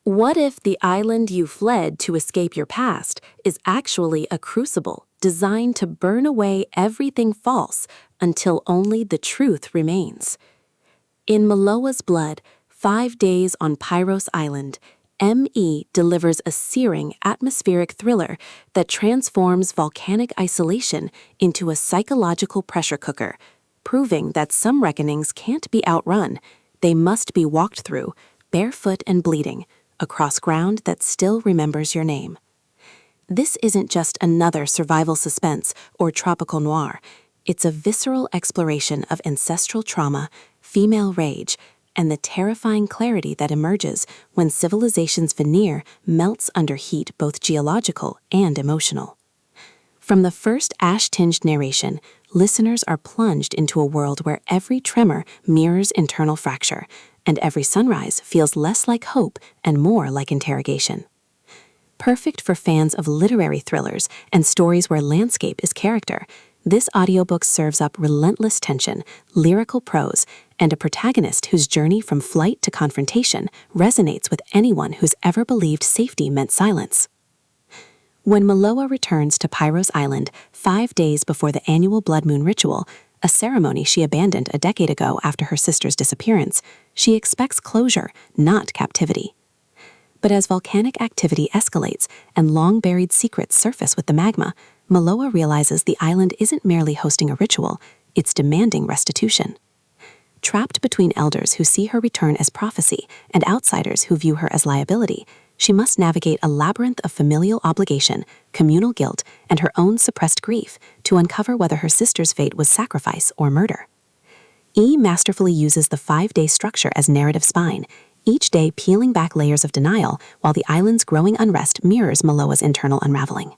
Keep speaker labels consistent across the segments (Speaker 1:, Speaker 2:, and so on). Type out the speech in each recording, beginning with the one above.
Speaker 1: What if the island you fled to escape your past is actually a crucible designed to burn away everything false until only the truth remains? In Maloa's Blood, 5 Days on Pyros Island, M.E. delivers a searing, atmospheric thriller that transforms volcanic isolation into a psychological pressure cooker, proving that some reckonings can't be outrun. They must be walked through, barefoot and bleeding, across ground that still remembers your name. This isn't just another survival suspense or tropical noir. It's a visceral exploration of ancestral trauma, female rage, and the terrifying clarity that emerges when civilization's veneer melts under heat, both geological and emotional. From the first ash-tinged narration, listeners are plunged into a world where every tremor mirrors internal fracture, and every sunrise feels less like hope and more like interrogation. Perfect for fans of literary thrillers and stories where landscape is character, this audiobook serves up relentless tension, lyrical prose, and a protagonist whose journey from flight to confrontation resonates with anyone who's ever believed safety meant silence. When Maloa returns to Pyros Island 5 days before the annual blood moon ritual, a ceremony she abandoned a decade ago after her sister's disappearance, she expects closure, not captivity. But as volcanic activity escalates and long-buried secrets surface with the magma, Maloa realizes the island isn't merely hosting a ritual, it's demanding restitution. Trapped between elders who see her return as prophecy and outsiders who view her as liability, she must navigate a labyrinth of familial obligation, communal guilt, and her own suppressed grief to uncover whether her sister's fate was sacrifice or murder. Eigh masterfully uses the 5-day structure as narrative spine, each day peeling back layers of denial while the island's growing unrest mirrors Maloa's internal unraveling.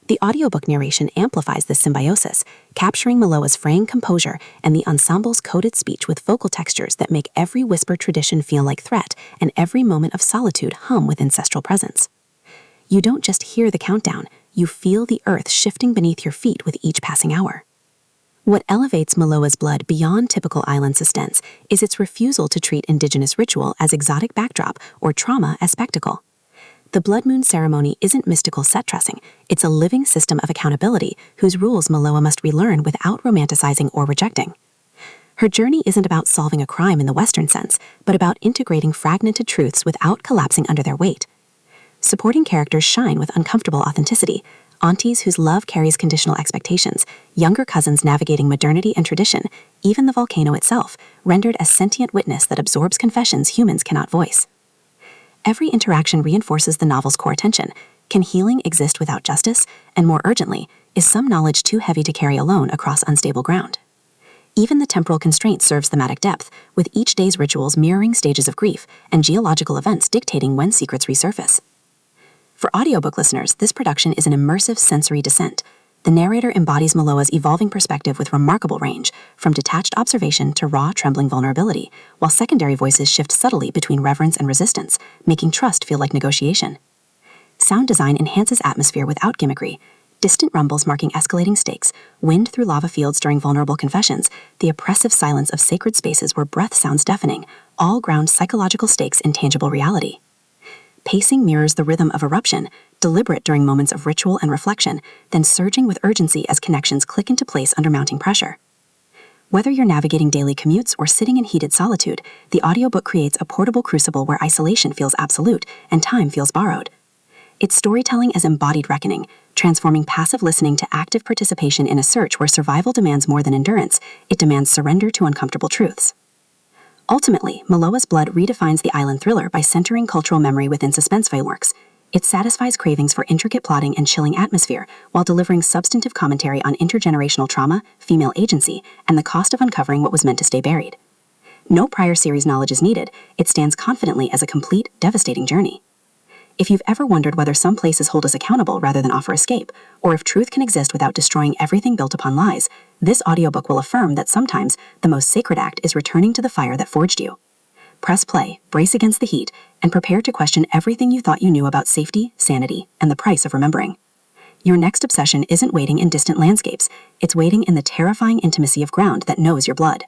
Speaker 1: The audiobook narration amplifies this symbiosis, capturing Maloa's fraying composure and the ensemble's coded speech with vocal textures that make every whispered tradition feel like threat and every moment of solitude hum with ancestral presence. You don't just hear the countdown, you feel the earth shifting beneath your feet with each passing hour. What elevates Maloa's Blood beyond typical island suspense is its refusal to treat indigenous ritual as exotic backdrop or trauma as spectacle. The blood moon ceremony isn't mystical set dressing, it's a living system of accountability whose rules Maloa must relearn without romanticizing or rejecting. Her journey isn't about solving a crime in the Western sense, but about integrating fragmented truths without collapsing under their weight. Supporting characters shine with uncomfortable authenticity, aunties whose love carries conditional expectations, younger cousins navigating modernity and tradition, even the volcano itself, rendered as sentient witness that absorbs confessions humans cannot voice. Every interaction reinforces the novel's core tension. Can healing exist without justice? And more urgently, is some knowledge too heavy to carry alone across unstable ground? Even the temporal constraint serves thematic depth, with each day's rituals mirroring stages of grief and geological events dictating when secrets resurface. For audiobook listeners, this production is an immersive sensory descent. The narrator embodies Maloa's evolving perspective with remarkable range, from detached observation to raw, trembling vulnerability, while secondary voices shift subtly between reverence and resistance, making trust feel like negotiation. Sound design enhances atmosphere without gimmickry. Distant rumbles marking escalating stakes, wind through lava fields during vulnerable confessions, the oppressive silence of sacred spaces where breath sounds deafening, all ground psychological stakes in tangible reality. Pacing mirrors the rhythm of eruption, deliberate during moments of ritual and reflection, then surging with urgency as connections click into place under mounting pressure. Whether you're navigating daily commutes or sitting in heated solitude, the audiobook creates a portable crucible where isolation feels absolute and time feels borrowed. It's storytelling as embodied reckoning, transforming passive listening to active participation in a search where survival demands more than endurance, it demands surrender to uncomfortable truths. Ultimately, Maloa's Blood redefines the island thriller by centering cultural memory within suspense frameworks. It satisfies cravings for intricate plotting and chilling atmosphere, while delivering substantive commentary on intergenerational trauma, female agency, and the cost of uncovering what was meant to stay buried. No prior series knowledge is needed, it stands confidently as a complete, devastating journey. If you've ever wondered whether some places hold us accountable rather than offer escape, or if truth can exist without destroying everything built upon lies, this audiobook will affirm that sometimes the most sacred act is returning to the fire that forged you. Press play, brace against the heat, and prepare to question everything you thought you knew about safety, sanity, and the price of remembering. Your next obsession isn't waiting in distant landscapes, it's waiting in the terrifying intimacy of ground that knows your blood.